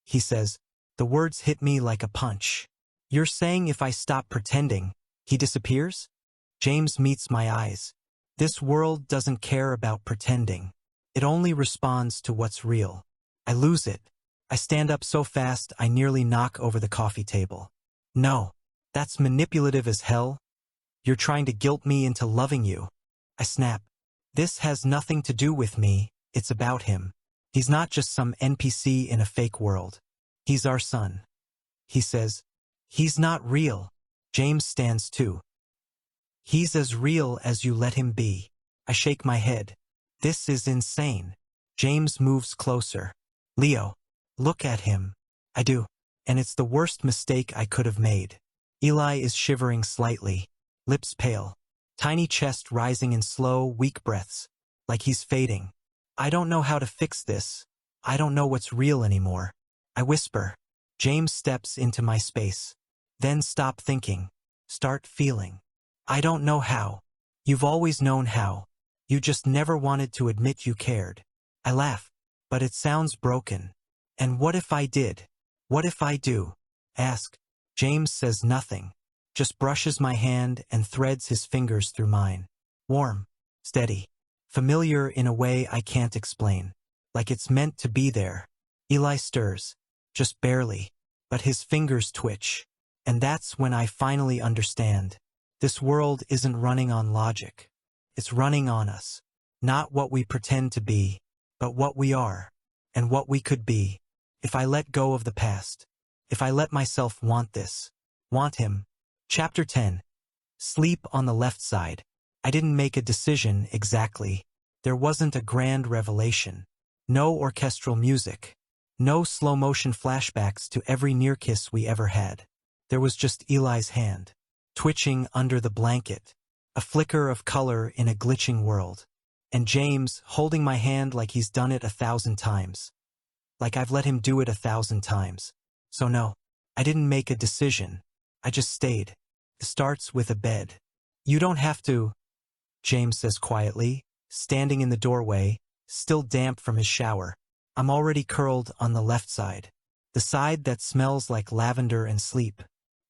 He says, the words hit me like a punch. You're saying if I stop pretending, he disappears? James meets my eyes. This world doesn't care about pretending. It only responds to what's real. I lose it. I stand up so fast I nearly knock over the coffee table. No, that's manipulative as hell. You're trying to guilt me into loving you. I snap. This has nothing to do with me, it's about him. He's not just some NPC in a fake world. He's our son. He says, he's not real. James stands too. He's as real as you let him be. I shake my head. This is insane. James moves closer. Leo, look at him. I do. And it's the worst mistake I could have made. Eli is shivering slightly, lips pale, tiny chest rising in slow, weak breaths, like he's fading. I don't know how to fix this. I don't know what's real anymore. I whisper. James steps into my space. Then stop thinking. Start feeling. I don't know how. You've always known how. You just never wanted to admit you cared. I laugh. But it sounds broken. And what if I did? What if I do? Ask. James says nothing. Just brushes my hand and threads his fingers through mine. Warm. Steady. Familiar in a way I can't explain. Like it's meant to be there. Eli stirs. Just barely. But his fingers twitch. And that's when I finally understand. This world isn't running on logic. It's running on us. Not what we pretend to be, but what we are. And what we could be. If I let go of the past. If I let myself want this. Want him. Chapter 10. Sleep on the left side. I didn't make a decision exactly. There wasn't a grand revelation. No orchestral music. No slow-motion flashbacks to every near-kiss we ever had. There was just Eli's hand, twitching under the blanket, a flicker of color in a glitching world. And James holding my hand like he's done it 1,000 times. Like I've let him do it 1,000 times. So no, I didn't make a decision. I just stayed. It starts with a bed. You don't have to, James says quietly, standing in the doorway, still damp from his shower. I'm already curled on the left side. The side that smells like lavender and sleep.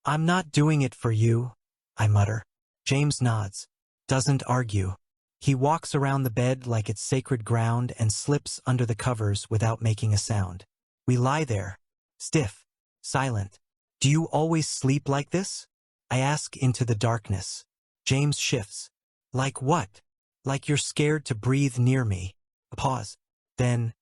I'm not doing it for you, I mutter. James nods. Doesn't argue. He walks around the bed like it's sacred ground and slips under the covers without making a sound. We lie there, stiff, silent. Do you always sleep like this? I ask into the darkness. James shifts. Like what? Like you're scared to breathe near me. A pause. Then,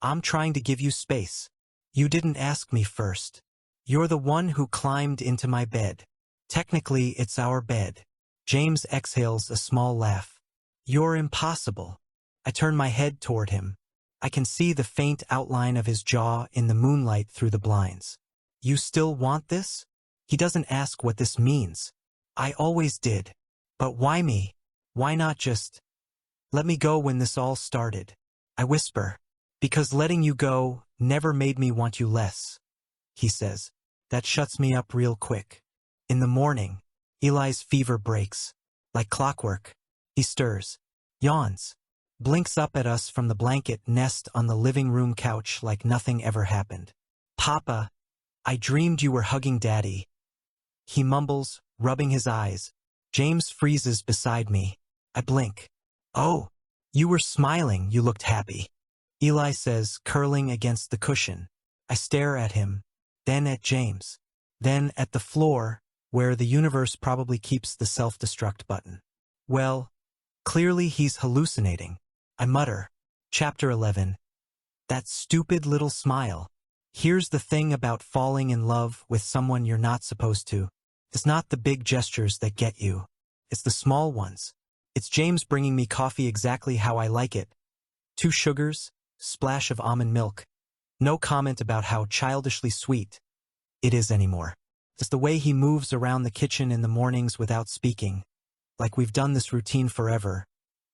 I'm trying to give you space. You didn't ask me first. You're the one who climbed into my bed. Technically, it's our bed. James exhales a small laugh. You're impossible. I turn my head toward him. I can see the faint outline of his jaw in the moonlight through the blinds. You still want this? He doesn't ask what this means. I always did. But why me? Why not just let me go when this all started? I whisper. Because letting you go never made me want you less. He says. That shuts me up real quick. In the morning, Eli's fever breaks. Like clockwork. He stirs. Yawns. Blinks up at us from the blanket nest on the living room couch like nothing ever happened. Papa, I dreamed you were hugging Daddy. He mumbles, rubbing his eyes. James freezes beside me. I blink. Oh, you were smiling, you looked happy. Eli says, curling against the cushion. I stare at him, then at James, then at the floor, where the universe probably keeps the self-destruct button. Well, clearly he's hallucinating. I mutter. Chapter 11. That stupid little smile. Here's the thing about falling in love with someone you're not supposed to. It's not the big gestures that get you. It's the small ones. It's James bringing me coffee exactly how I like it. 2 sugars, splash of almond milk. No comment about how childishly sweet it is anymore. It's the way he moves around the kitchen in the mornings without speaking. Like we've done this routine forever.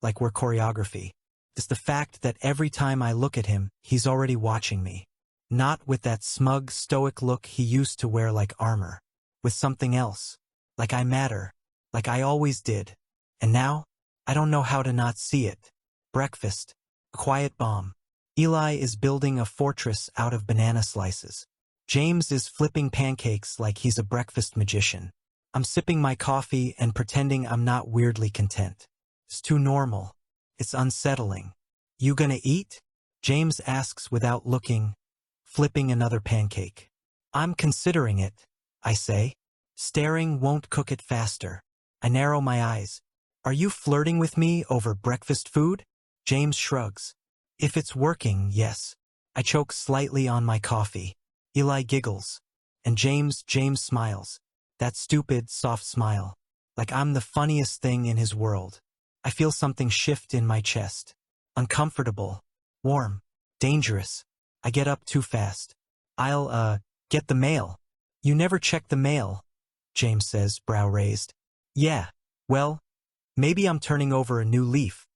Like we're choreography. It's the fact that every time I look at him, he's already watching me. Not with that smug, stoic look he used to wear like armor. With something else. Like I matter. Like I always did. And now? I don't know how to not see it. Breakfast. A quiet bomb. Eli is building a fortress out of banana slices. James is flipping pancakes like he's a breakfast magician. I'm sipping my coffee and pretending I'm not weirdly content. It's too normal. It's unsettling. You gonna eat? James asks without looking, flipping another pancake. I'm considering it, I say. Staring won't cook it faster. I narrow my eyes. Are you flirting with me over breakfast food? James shrugs. If it's working, yes. I choke slightly on my coffee. Eli giggles. And James smiles. That stupid, soft smile. Like I'm the funniest thing in his world. I feel something shift in my chest. Uncomfortable. Warm. Dangerous. I get up too fast. I'll, get the mail. You never check the mail, James says, brow raised. Yeah, well, maybe I'm turning over a new leaf.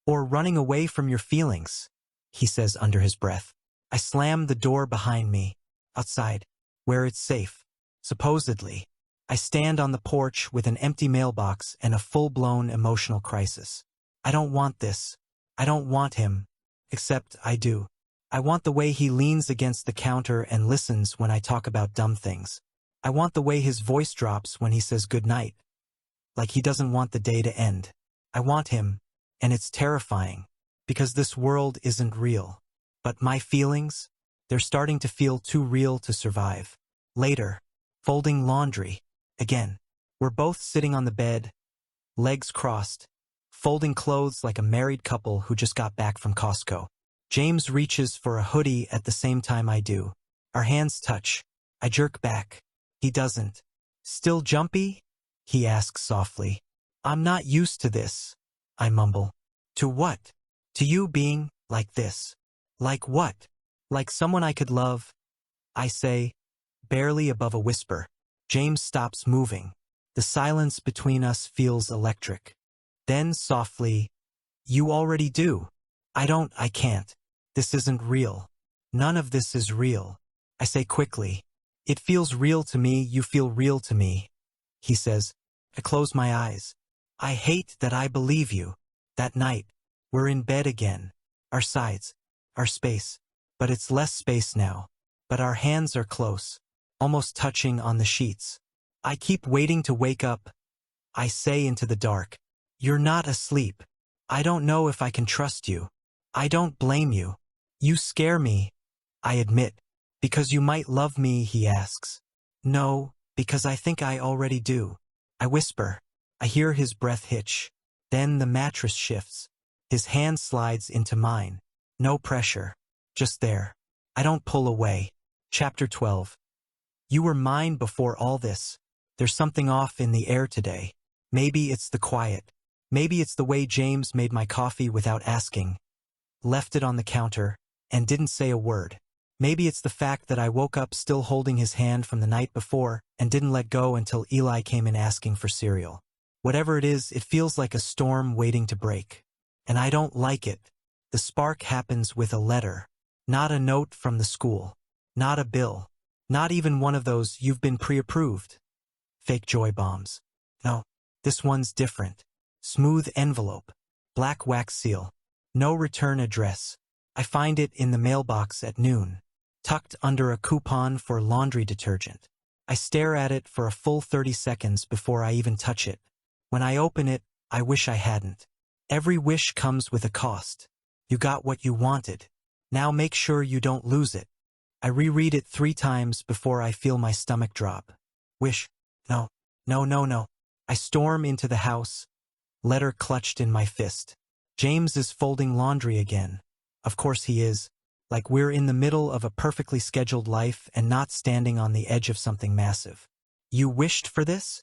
Or running away from your feelings, he says under his breath. I slam the door behind me. Outside, where it's safe. Supposedly. I stand on the porch with an empty mailbox and a full-blown emotional crisis. I don't want this. I don't want him. Except I do. I want the way he leans against the counter and listens when I talk about dumb things. I want the way his voice drops when he says goodnight. Like he doesn't want the day to end. I want him, and it's terrifying, because this world isn't real. But my feelings? They're starting to feel too real to survive. Later, folding laundry. Again. We're both sitting on the bed, legs crossed, folding clothes like a married couple who just got back from Costco. James reaches for a hoodie at the same time I do. Our hands touch. I jerk back. He doesn't. Still jumpy? He asks softly. I'm not used to this, I mumble. To what? To you being like this. Like what? Like someone I could love, I say, barely above a whisper. James stops moving. The silence between us feels electric. Then softly, you already do. I can't. This isn't real. None of this is real. I say quickly. It feels real to me, you feel real to me. He says. I close my eyes. I hate that I believe you. That night, we're in bed again. Our sides, our space. But it's less space now. But our hands are close, almost touching on the sheets. I keep waiting to wake up. I say into the dark. You're not asleep. I don't know if I can trust you. I don't blame you. You scare me, I admit. Because you might love me, he asks. No, because I think I already do. I whisper. I hear his breath hitch. Then the mattress shifts. His hand slides into mine. No pressure. Just there. I don't pull away. Chapter 12. You were mine before all this. There's something off in the air today. Maybe it's the quiet. Maybe it's the way James made my coffee without asking. Left it on the counter, and didn't say a word. Maybe it's the fact that I woke up still holding his hand from the night before and didn't let go until Eli came in asking for cereal. Whatever it is, it feels like a storm waiting to break. And I don't like it. The spark happens with a letter. Not a note from the school. Not a bill. Not even one of those "you've been pre-approved" fake joy bombs. No, this one's different. Smooth envelope. Black wax seal. No return address. I find it in the mailbox at noon, tucked under a coupon for laundry detergent. I stare at it for a full 30 seconds before I even touch it. When I open it, I wish I hadn't. Every wish comes with a cost. You got what you wanted. Now make sure you don't lose it. I reread it 3 times before I feel my stomach drop. Wish. No. No, no, no. I storm into the house, letter clutched in my fist. James is folding laundry again. Of course he is. Like we're in the middle of a perfectly scheduled life and not standing on the edge of something massive. You wished for this?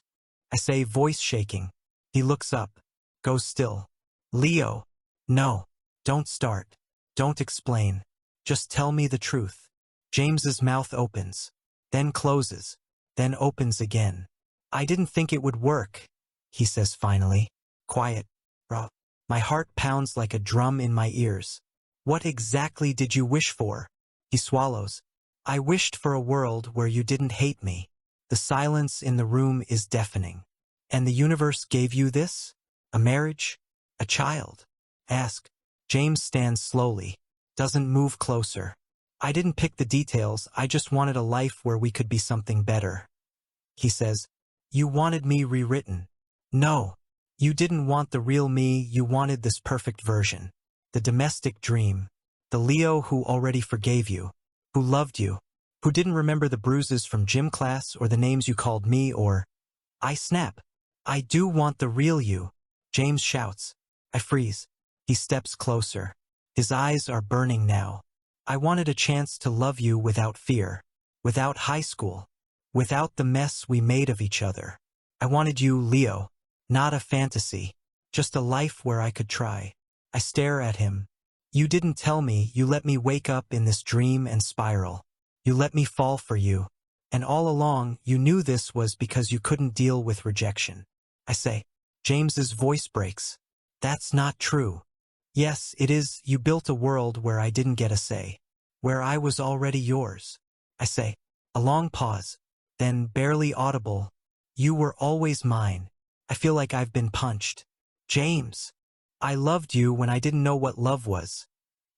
I say, voice shaking. He looks up, goes still. Leo. No. Don't start. Don't explain. Just tell me the truth. James's mouth opens, then closes, then opens again. I didn't think it would work, he says finally. Quiet. Raw. My heart pounds like a drum in my ears. What exactly did you wish for? He swallows. I wished for a world where you didn't hate me. The silence in the room is deafening. And the universe gave you this? A marriage? A child? Ask. James stands slowly, doesn't move closer. I didn't pick the details, I just wanted a life where we could be something better. He says, you wanted me rewritten. No. You didn't want the real me, you wanted this perfect version. The domestic dream. The Leo who already forgave you. Who loved you. Who didn't remember the bruises from gym class or the names you called me or... I snap. I do want the real you. James shouts. I freeze. He steps closer. His eyes are burning now. I wanted a chance to love you without fear. Without high school. Without the mess we made of each other. I wanted you, Leo. Not a fantasy. Just a life where I could try. I stare at him. You didn't tell me, you let me wake up in this dream and spiral. You let me fall for you. And all along, you knew this was because you couldn't deal with rejection. I say. James's voice breaks. That's not true. Yes, it is. You built a world where I didn't get a say. Where I was already yours. I say. A long pause. Then, barely audible. You were always mine. I feel like I've been punched. James. I loved you when I didn't know what love was.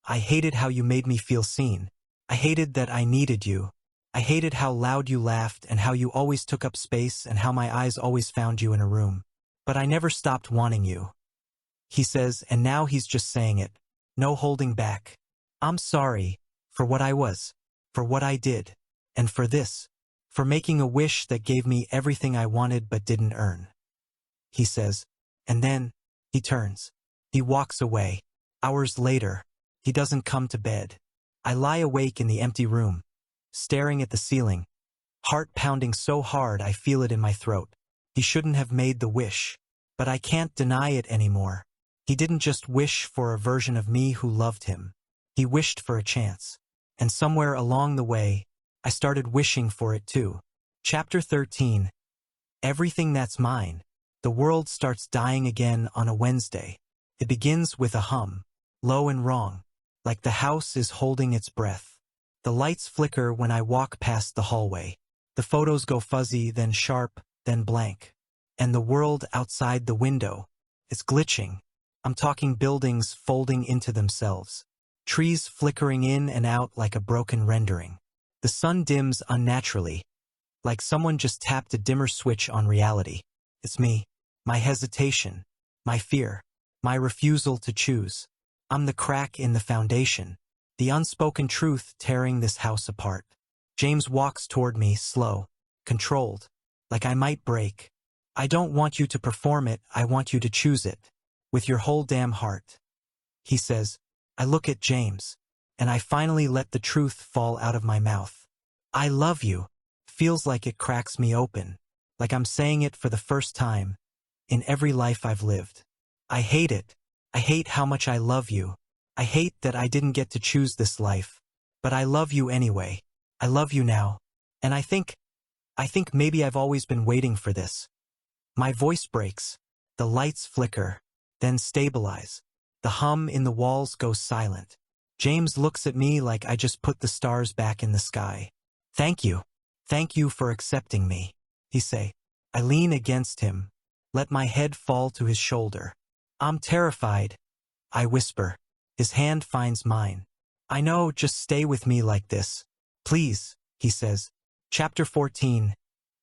I hated how you made me feel seen. I hated that I needed you. I hated how loud you laughed and how you always took up space and how my eyes always found you in a room. But I never stopped wanting you. He says, and now he's just saying it. No holding back. I'm sorry. For what I was. For what I did. And for this. For making a wish that gave me everything I wanted but didn't earn. He says. And then, he turns. He walks away. Hours later, he doesn't come to bed. I lie awake in the empty room, staring at the ceiling, heart pounding so hard I feel it in my throat. He shouldn't have made the wish, but I can't deny it anymore. He didn't just wish for a version of me who loved him. He wished for a chance. And somewhere along the way, I started wishing for it too. Chapter 13. Everything that's mine. The world starts dying again on a Wednesday. It begins with a hum, low and wrong, like the house is holding its breath. The lights flicker when I walk past the hallway. The photos go fuzzy, then sharp, then blank. And the world outside the window is glitching. I'm talking buildings folding into themselves. Trees flickering in and out like a broken rendering. The sun dims unnaturally, like someone just tapped a dimmer switch on reality. It's me, my hesitation, my fear. My refusal to choose. I'm the crack in the foundation, the unspoken truth tearing this house apart. James walks toward me, slow, controlled, like I might break. I don't want you to perform it, I want you to choose it. With your whole damn heart. He says. I look at James, and I finally let the truth fall out of my mouth. I love you. Feels like it cracks me open, like I'm saying it for the first time, in every life I've lived. I hate it. I hate how much I love you. I hate that I didn't get to choose this life. But I love you anyway. I love you now. And I think maybe I've always been waiting for this. My voice breaks. The lights flicker, then stabilize. The hum in the walls goes silent. James looks at me like I just put the stars back in the sky. Thank you. Thank you for accepting me. He say. I lean against him. Let my head fall to his shoulder. I'm terrified. I whisper. His hand finds mine. I know, just stay with me like this. Please, he says. Chapter 14.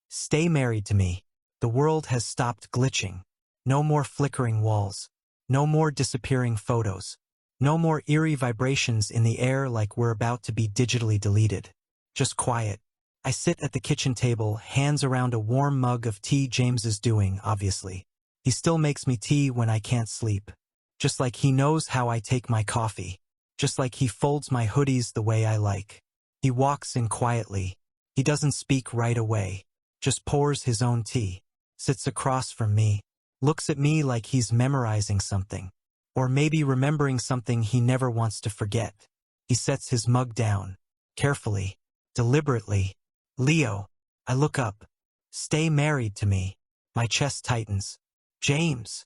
Stay married to me. The world has stopped glitching. No more flickering walls. No more disappearing photos. No more eerie vibrations in the air like we're about to be digitally deleted. Just quiet. I sit at the kitchen table, hands around a warm mug of tea James is doing, obviously. He still makes me tea when I can't sleep. Just like he knows how I take my coffee. Just like he folds my hoodies the way I like. He walks in quietly. He doesn't speak right away. Just pours his own tea. Sits across from me. Looks at me like he's memorizing something. Or maybe remembering something he never wants to forget. He sets his mug down. Carefully. Deliberately. Leo. I look up. Stay married to me. My chest tightens. James.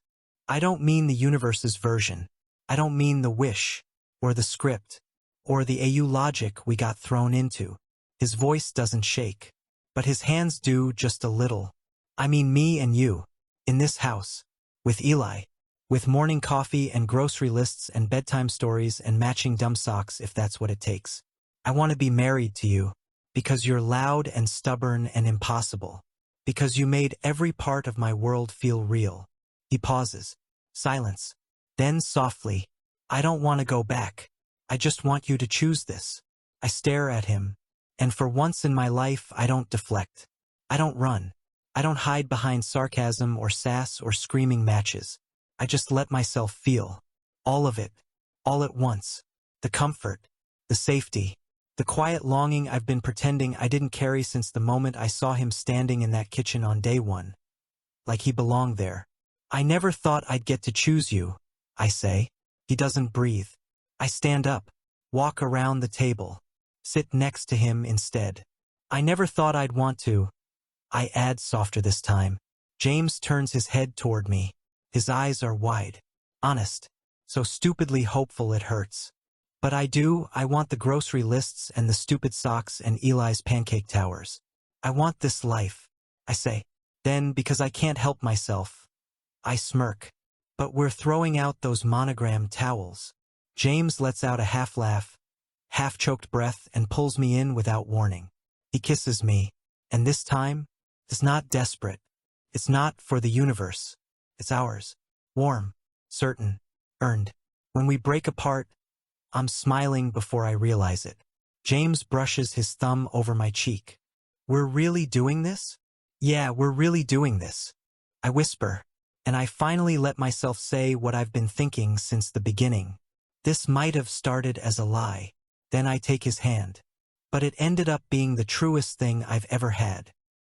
I don't mean the universe's version. I don't mean the wish, or the script, or the AU logic we got thrown into. His voice doesn't shake. But his hands do, just a little. I mean me and you. In this house. With Eli. With morning coffee and grocery lists and bedtime stories and matching dumb socks if that's what it takes. I want to be married to you. Because you're loud and stubborn and impossible. Because you made every part of my world feel real. He pauses. Silence. Then softly. I don't want to go back. I just want you to choose this. I stare at him. And for once in my life, I don't deflect. I don't run. I don't hide behind sarcasm or sass or screaming matches. I just let myself feel. All of it. All at once. The comfort. The safety. The quiet longing I've been pretending I didn't carry since the moment I saw him standing in that kitchen on day one. Like he belonged there. I never thought I'd get to choose you, I say. He doesn't breathe. I stand up. Walk around the table. Sit next to him instead. I never thought I'd want to. I add softer this time. James turns his head toward me. His eyes are wide. Honest. So stupidly hopeful it hurts. But I want the grocery lists and the stupid socks and Eli's pancake towers. I want this life, I say. Then, because I can't help myself, I smirk. But we're throwing out those monogram towels. James lets out a half laugh, half-choked breath and pulls me in without warning. He kisses me, and this time, it's not desperate. It's not for the universe. It's ours. Warm, certain, earned. When we break apart, I'm smiling before I realize it. James brushes his thumb over my cheek. We're really doing this? Yeah, we're really doing this. I whisper, and I finally let myself say what I've been thinking since the beginning. This might have started as a lie. Then I take his hand. But it ended up being the truest thing I've ever had.